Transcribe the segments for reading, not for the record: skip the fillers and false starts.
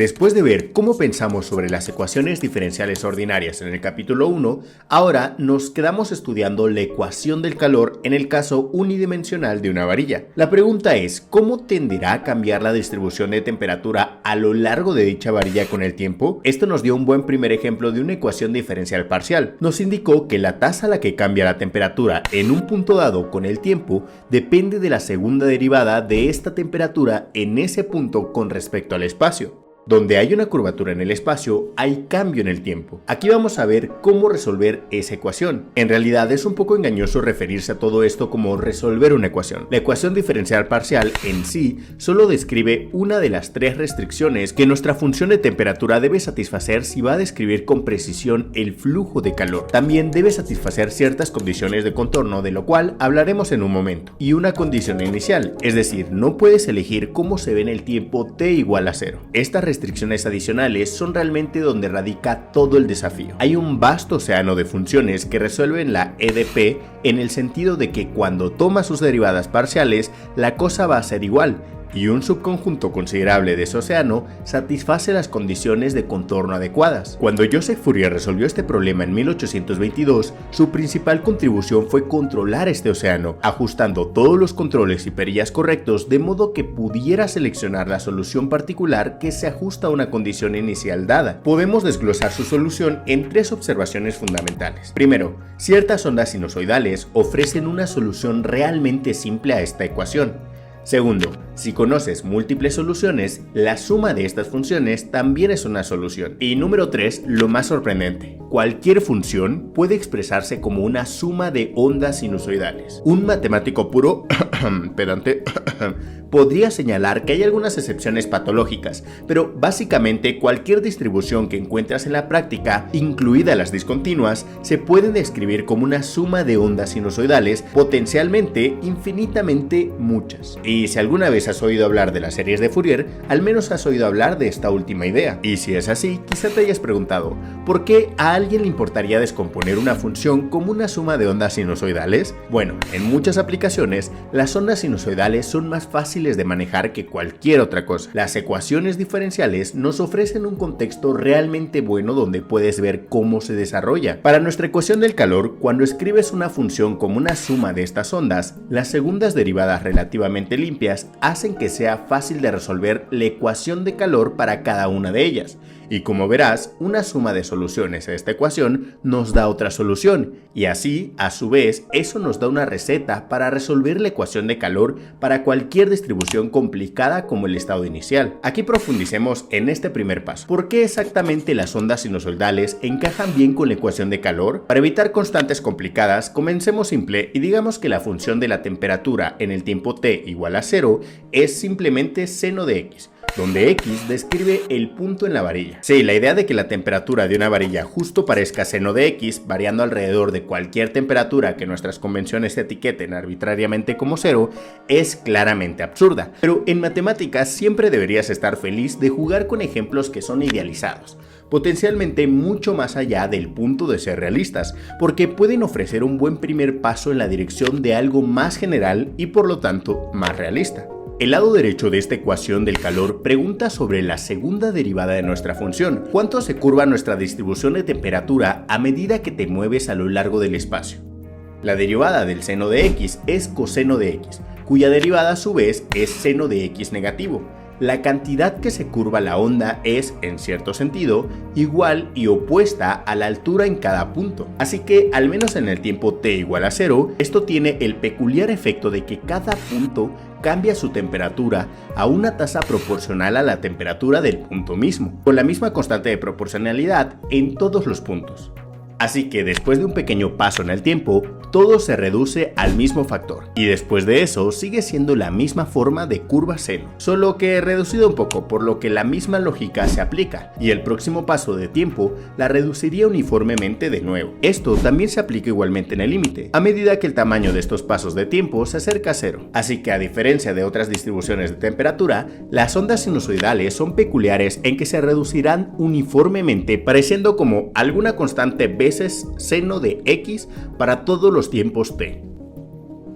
Después de ver cómo pensamos sobre las ecuaciones diferenciales ordinarias en el capítulo 1, ahora nos quedamos estudiando la ecuación del calor en el caso unidimensional de una varilla. La pregunta es, ¿cómo tenderá a cambiar la distribución de temperatura a lo largo de dicha varilla con el tiempo? Esto nos dio un buen primer ejemplo de una ecuación diferencial parcial. Nos indicó que la tasa a la que cambia la temperatura en un punto dado con el tiempo depende de la segunda derivada de esta temperatura en ese punto con respecto al espacio. Donde hay una curvatura en el espacio, hay cambio en el tiempo. Aquí vamos a ver cómo resolver esa ecuación. En realidad es un poco engañoso referirse a todo esto como resolver una ecuación. La ecuación diferencial parcial en sí solo describe una de las tres restricciones que nuestra función de temperatura debe satisfacer si va a describir con precisión el flujo de calor. También debe satisfacer ciertas condiciones de contorno, de lo cual hablaremos en un momento. Y una condición inicial, es decir, no puedes elegir cómo se ve en el tiempo t igual a 0. Esta restricciones adicionales son realmente donde radica todo el desafío. Hay un vasto océano de funciones que resuelven la EDP en el sentido de que cuando tomas sus derivadas parciales, la cosa va a ser igual, y un subconjunto considerable de ese océano satisface las condiciones de contorno adecuadas. Cuando Joseph Fourier resolvió este problema en 1822, su principal contribución fue controlar este océano, ajustando todos los controles y perillas correctos de modo que pudiera seleccionar la solución particular que se ajusta a una condición inicial dada. Podemos desglosar su solución en tres observaciones fundamentales. Primero, ciertas ondas sinusoidales ofrecen una solución realmente simple a esta ecuación. Segundo, si conoces múltiples soluciones, la suma de estas funciones también es una solución. Y número 3, lo más sorprendente, cualquier función puede expresarse como una suma de ondas sinusoidales. Un matemático puro, pedante, podría señalar que hay algunas excepciones patológicas, pero básicamente cualquier distribución que encuentras en la práctica, incluidas las discontinuas, se puede describir como una suma de ondas sinusoidales, potencialmente infinitamente muchas. Y si alguna vez has oído hablar de las series de Fourier, al menos has oído hablar de esta última idea. Y si es así, quizá te hayas preguntado, ¿por qué a alguien le importaría descomponer una función como una suma de ondas sinusoidales? Bueno, en muchas aplicaciones, las ondas sinusoidales son más fáciles de manejar que cualquier otra cosa. Las ecuaciones diferenciales nos ofrecen un contexto realmente bueno donde puedes ver cómo se desarrolla. Para nuestra ecuación del calor, cuando escribes una función como una suma de estas ondas, las segundas derivadas relativamente limpias hacen que sea fácil de resolver la ecuación de calor para cada una de ellas. Y como verás, una suma de soluciones a esta ecuación nos da otra solución, y así, a su vez, eso nos da una receta para resolver la ecuación de calor para cualquier distribución complicada como el estado inicial. Aquí profundicemos en este primer paso. ¿Por qué exactamente las ondas sinusoidales encajan bien con la ecuación de calor? Para evitar constantes complicadas, comencemos simple y digamos que la función de la temperatura en el tiempo t igual a 0 es simplemente seno de x, donde x describe el punto en la varilla. Sí, la idea de que la temperatura de una varilla justo parezca seno de x, variando alrededor de cualquier temperatura que nuestras convenciones etiqueten arbitrariamente como 0, es claramente absurda. Pero en matemáticas siempre deberías estar feliz de jugar con ejemplos que son idealizados, potencialmente mucho más allá del punto de ser realistas, porque pueden ofrecer un buen primer paso en la dirección de algo más general y por lo tanto más realista. El lado derecho de esta ecuación del calor pregunta sobre la segunda derivada de nuestra función. ¿Cuánto se curva nuestra distribución de temperatura a medida que te mueves a lo largo del espacio? La derivada del seno de x es coseno de x, cuya derivada a su vez es seno de x negativo. La cantidad que se curva la onda es, en cierto sentido, igual y opuesta a la altura en cada punto. Así que, al menos en el tiempo t igual a 0, esto tiene el peculiar efecto de que cada punto cambia su temperatura a una tasa proporcional a la temperatura del punto mismo, con la misma constante de proporcionalidad en todos los puntos. Así que después de un pequeño paso en el tiempo, todo se reduce al mismo factor. Y después de eso sigue siendo la misma forma de curva seno, solo que reducido un poco, por lo que la misma lógica se aplica. Y el próximo paso de tiempo la reduciría uniformemente de nuevo. Esto también se aplica igualmente en el límite, a medida que el tamaño de estos pasos de tiempo se acerca a 0. Así que a diferencia de otras distribuciones de temperatura, las ondas sinusoidales son peculiares en que se reducirán uniformemente, pareciendo como alguna constante veces seno de x para todos los tiempos t.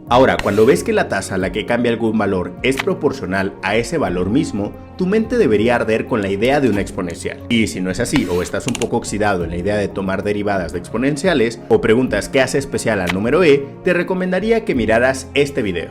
Ahora, cuando ves que la tasa a la que cambia algún valor es proporcional a ese valor mismo, tu mente debería arder con la idea de una exponencial. Y si no es así, o estás un poco oxidado en la idea de tomar derivadas de exponenciales, o preguntas qué hace especial al número e, te recomendaría que miraras este video.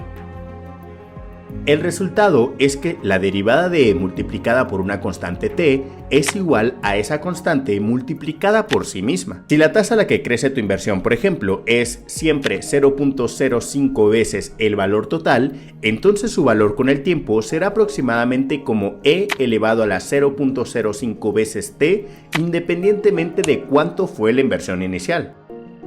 El resultado es que la derivada de e multiplicada por una constante t es igual a esa constante multiplicada por sí misma. Si la tasa a la que crece tu inversión, por ejemplo, es siempre 0.05 veces el valor total, entonces su valor con el tiempo será aproximadamente como e elevado a la 0.05 veces t, independientemente de cuánto fue la inversión inicial.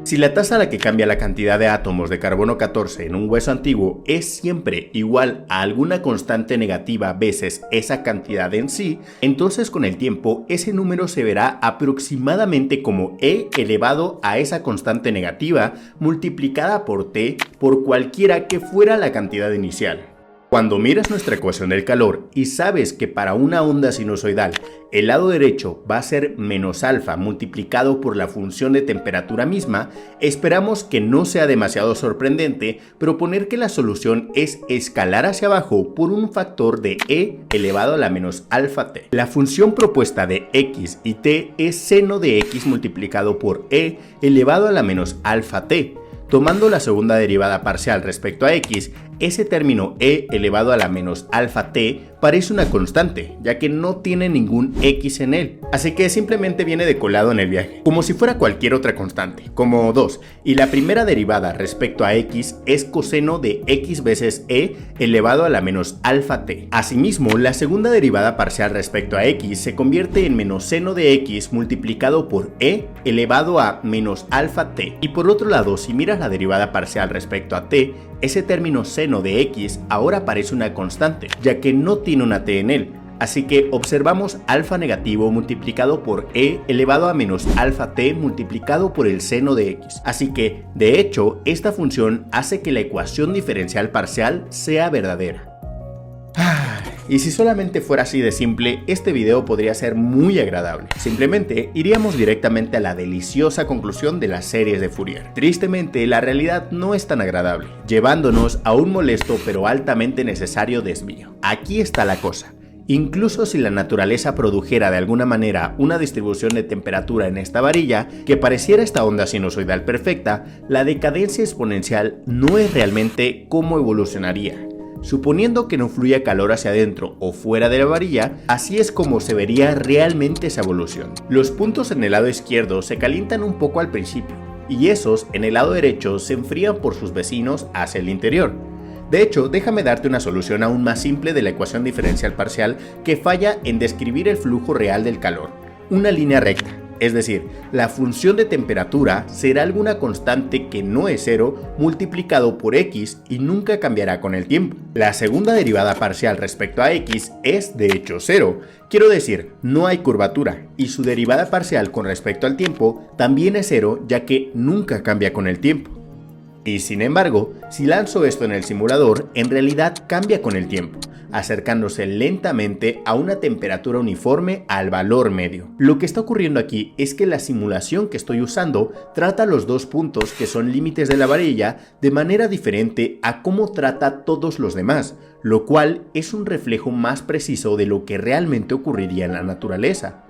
Si la tasa a la que cambia la cantidad de átomos de carbono 14 en un hueso antiguo es siempre igual a alguna constante negativa veces esa cantidad en sí, entonces con el tiempo ese número se verá aproximadamente como e elevado a esa constante negativa multiplicada por t por cualquiera que fuera la cantidad inicial. Cuando miras nuestra ecuación del calor y sabes que para una onda sinusoidal el lado derecho va a ser menos alfa multiplicado por la función de temperatura misma, esperamos que no sea demasiado sorprendente proponer que la solución es escalar hacia abajo por un factor de e elevado a la menos alfa t. La función propuesta de x y t es seno de x multiplicado por e elevado a la menos alfa t. Tomando la segunda derivada parcial respecto a x, ese término e elevado a la menos alfa t parece una constante, ya que no tiene ningún x en él, así que simplemente viene de colado en el viaje, como si fuera cualquier otra constante, como 2, y la primera derivada respecto a x es coseno de x veces e elevado a la menos alfa t. Asimismo, la segunda derivada parcial respecto a x se convierte en menos seno de x multiplicado por e elevado a menos alfa t, y por otro lado, si miras la derivada parcial respecto a t, ese término seno de x ahora parece una constante, ya que no tiene una t en él, así que observamos alfa negativo multiplicado por e elevado a menos alfa t multiplicado por el seno de x. Así que, de hecho, esta función hace que la ecuación diferencial parcial sea verdadera. Y si solamente fuera así de simple, este video podría ser muy agradable. Simplemente iríamos directamente a la deliciosa conclusión de las series de Fourier. Tristemente, la realidad no es tan agradable, llevándonos a un molesto pero altamente necesario desvío. Aquí está la cosa. Incluso si la naturaleza produjera de alguna manera una distribución de temperatura en esta varilla que pareciera esta onda sinusoidal perfecta, la decadencia exponencial no es realmente cómo evolucionaría. Suponiendo que no fluya calor hacia adentro o fuera de la varilla, así es como se vería realmente esa evolución. Los puntos en el lado izquierdo se calientan un poco al principio, y esos en el lado derecho se enfrían por sus vecinos hacia el interior. De hecho, déjame darte una solución aún más simple de la ecuación diferencial parcial que falla en describir el flujo real del calor, una línea recta. Es decir, la función de temperatura será alguna constante que no es cero multiplicado por x y nunca cambiará con el tiempo. La segunda derivada parcial respecto a x es de hecho cero, quiero decir, no hay curvatura, y su derivada parcial con respecto al tiempo también es cero ya que nunca cambia con el tiempo. Y sin embargo, si lanzo esto en el simulador, en realidad cambia con el tiempo, acercándose lentamente a una temperatura uniforme al valor medio. Lo que está ocurriendo aquí es que la simulación que estoy usando trata los dos puntos que son límites de la varilla de manera diferente a cómo trata todos los demás, lo cual es un reflejo más preciso de lo que realmente ocurriría en la naturaleza.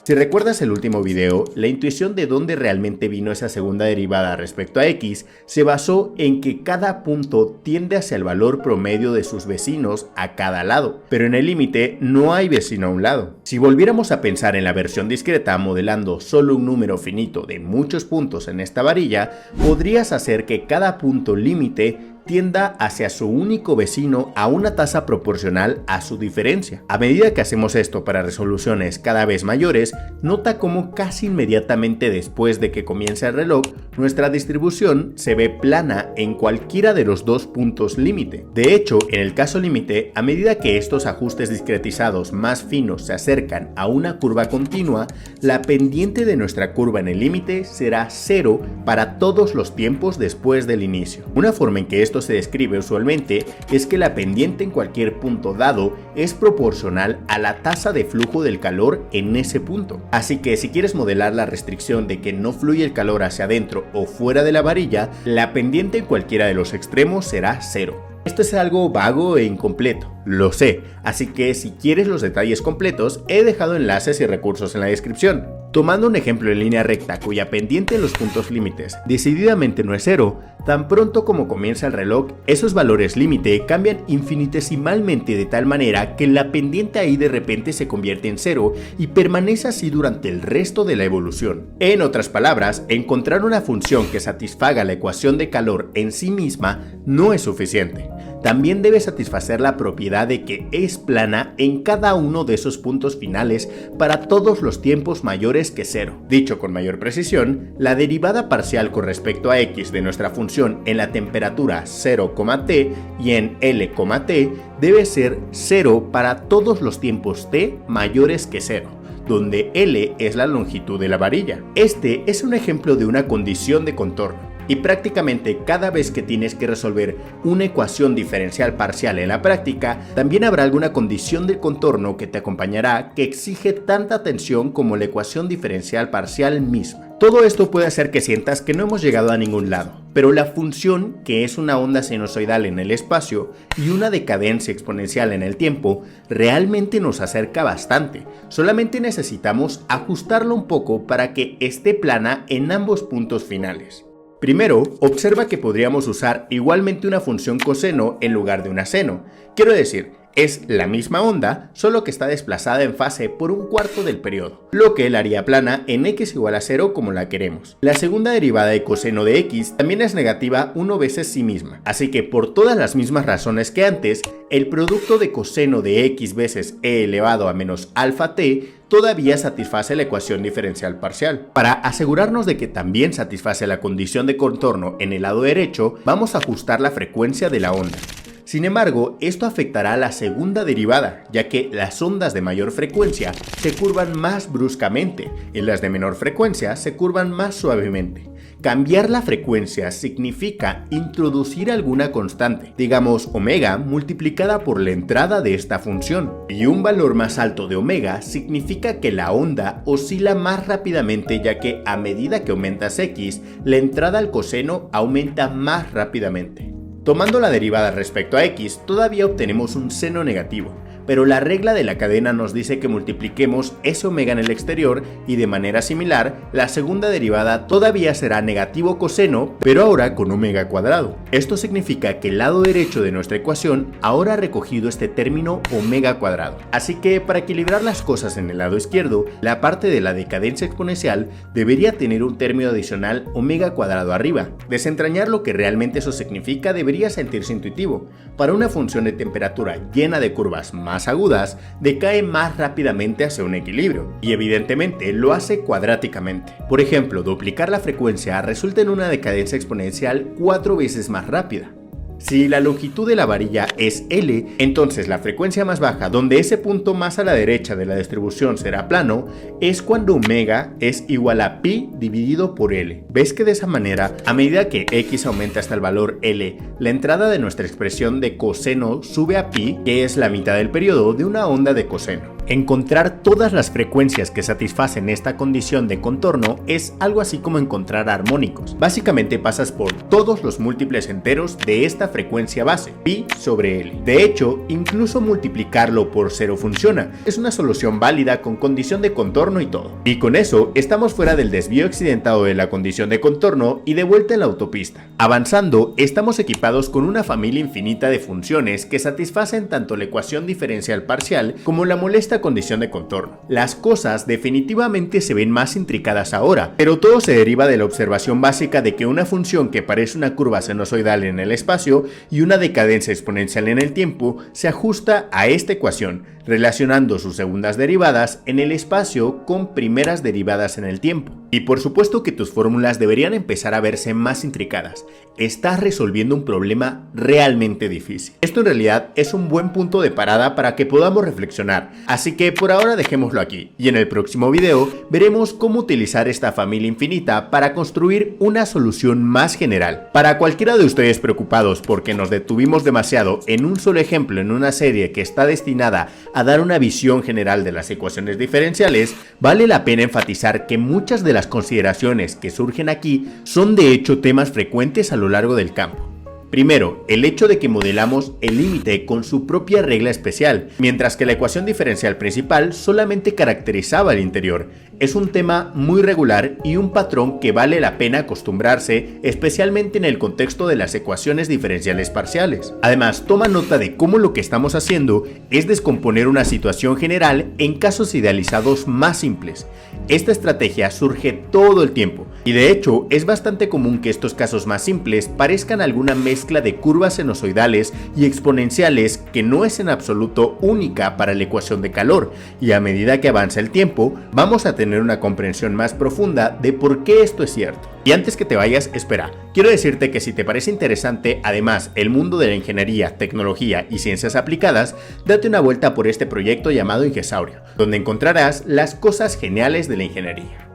Si recuerdas el último video, la intuición de dónde realmente vino esa segunda derivada respecto a x se basó en que cada punto tiende hacia el valor promedio de sus vecinos a cada lado, pero en el límite no hay vecino a un lado. Si volviéramos a pensar en la versión discreta modelando solo un número finito de muchos puntos en esta varilla, podrías hacer que cada punto límite tienda hacia su único vecino a una tasa proporcional a su diferencia. A medida que hacemos esto para resoluciones cada vez mayores, nota cómo casi inmediatamente después de que comience el reloj, nuestra distribución se ve plana en cualquiera de los dos puntos límite. De hecho, en el caso límite, a medida que estos ajustes discretizados más finos se acercan a una curva continua, la pendiente de nuestra curva en el límite será cero para todos los tiempos después del inicio. Una forma en que esto esto se describe usualmente es que la pendiente en cualquier punto dado es proporcional a la tasa de flujo del calor en ese punto. Así que si quieres modelar la restricción de que no fluye el calor hacia adentro o fuera de la varilla, la pendiente en cualquiera de los extremos será 0. Esto es algo vago e incompleto, lo sé, así que si quieres los detalles completos, he dejado enlaces y recursos en la descripción. Tomando un ejemplo en línea recta cuya pendiente en los puntos límites decididamente no es 0, tan pronto como comienza el reloj, esos valores límite cambian infinitesimalmente de tal manera que la pendiente ahí de repente se convierte en 0 y permanece así durante el resto de la evolución. En otras palabras, encontrar una función que satisfaga la ecuación de calor en sí misma no es suficiente. También debe satisfacer la propiedad de que es plana en cada uno de esos puntos finales para todos los tiempos mayores que 0. Dicho con mayor precisión, la derivada parcial con respecto a x de nuestra función en la temperatura 0,t y en L,t debe ser 0 para todos los tiempos t mayores que 0. Donde L es la longitud de la varilla. Este es un ejemplo de una condición de contorno. Y prácticamente cada vez que tienes que resolver una ecuación diferencial parcial en la práctica, también habrá alguna condición del contorno que te acompañará que exige tanta atención como la ecuación diferencial parcial misma. Todo esto puede hacer que sientas que no hemos llegado a ningún lado, pero la función, que es una onda sinusoidal en el espacio y una decadencia exponencial en el tiempo, realmente nos acerca bastante. Solamente necesitamos ajustarlo un poco para que esté plana en ambos puntos finales. Primero, observa que podríamos usar igualmente una función coseno en lugar de una seno. Quiero decir, es la misma onda, solo que está desplazada en fase por un cuarto del periodo, lo que la haría plana en x igual a 0 como la queremos. La segunda derivada de coseno de x también es negativa 1 veces sí misma, así que por todas las mismas razones que antes, el producto de coseno de x veces e elevado a menos alfa t todavía satisface la ecuación diferencial parcial. Para asegurarnos de que también satisface la condición de contorno en el lado derecho, vamos a ajustar la frecuencia de la onda. Sin embargo, esto afectará a la segunda derivada, ya que las ondas de mayor frecuencia se curvan más bruscamente y las de menor frecuencia se curvan más suavemente. Cambiar la frecuencia significa introducir alguna constante, digamos omega multiplicada por la entrada de esta función, y un valor más alto de omega significa que la onda oscila más rápidamente, ya que a medida que aumentas x, la entrada al coseno aumenta más rápidamente. Tomando la derivada respecto a x, todavía obtenemos un seno negativo, pero la regla de la cadena nos dice que multipliquemos ese omega en el exterior y de manera similar, la segunda derivada todavía será negativo coseno, pero ahora con omega cuadrado. Esto significa que el lado derecho de nuestra ecuación ahora ha recogido este término omega cuadrado. Así que para equilibrar las cosas en el lado izquierdo, la parte de la decadencia exponencial debería tener un término adicional omega cuadrado arriba. Desentrañar lo que realmente eso significa debería sentirse intuitivo. Para una función de temperatura llena de curvas más agudas, decae más rápidamente hacia un equilibrio, y evidentemente lo hace cuadráticamente. Por ejemplo, duplicar la frecuencia resulta en una decadencia exponencial 4 veces más rápida. Si la longitud de la varilla es L, entonces la frecuencia más baja, donde ese punto más a la derecha de la distribución será plano, es cuando omega es igual a pi dividido por L. ¿Ves que de esa manera, a medida que x aumenta hasta el valor L, la entrada de nuestra expresión de coseno sube a pi, que es la mitad del periodo de una onda de coseno? Encontrar todas las frecuencias que satisfacen esta condición de contorno es algo así como encontrar armónicos. Básicamente pasas por todos los múltiples enteros de esta frecuencia base, pi sobre L. De hecho, incluso multiplicarlo por 0 funciona. Es una solución válida con condición de contorno y todo. Y con eso, estamos fuera del desvío accidentado de la condición de contorno y de vuelta en la autopista. Avanzando, estamos equipados con una familia infinita de funciones que satisfacen tanto la ecuación diferencial parcial como la molesta condición de contorno. Las cosas definitivamente se ven más intricadas ahora, pero todo se deriva de la observación básica de que una función que parece una curva sinusoidal en el espacio y una decadencia exponencial en el tiempo se ajusta a esta ecuación, relacionando sus segundas derivadas en el espacio con primeras derivadas en el tiempo. Y por supuesto que tus fórmulas deberían empezar a verse más intricadas. Estás resolviendo un problema realmente difícil. Esto en realidad es un buen punto de parada para que podamos reflexionar, así que por ahora dejémoslo aquí, y en el próximo video veremos cómo utilizar esta familia infinita para construir una solución más general. Para cualquiera de ustedes preocupados porque nos detuvimos demasiado en un solo ejemplo en una serie que está destinada a dar una visión general de las ecuaciones diferenciales, vale la pena enfatizar que muchas de las consideraciones que surgen aquí son de hecho temas frecuentes a lo largo del campo. Primero, el hecho de que modelamos el límite con su propia regla especial, mientras que la ecuación diferencial principal solamente caracterizaba el interior. Es un tema muy regular y un patrón que vale la pena acostumbrarse, especialmente en el contexto de las ecuaciones diferenciales parciales. Además, toma nota de cómo lo que estamos haciendo es descomponer una situación general en casos idealizados más simples. Esta estrategia surge todo el tiempo, y de hecho es bastante común que estos casos más simples parezcan alguna mezcla de curvas sinusoidales y exponenciales que no es en absoluto única para la ecuación de calor, y a medida que avanza el tiempo vamos a tener una comprensión más profunda de por qué esto es cierto. Y antes que te vayas, espera, quiero decirte que si te parece interesante además el mundo de la ingeniería, tecnología y ciencias aplicadas, date una vuelta por este proyecto llamado Ingesaurio, donde encontrarás las cosas geniales de la ingeniería.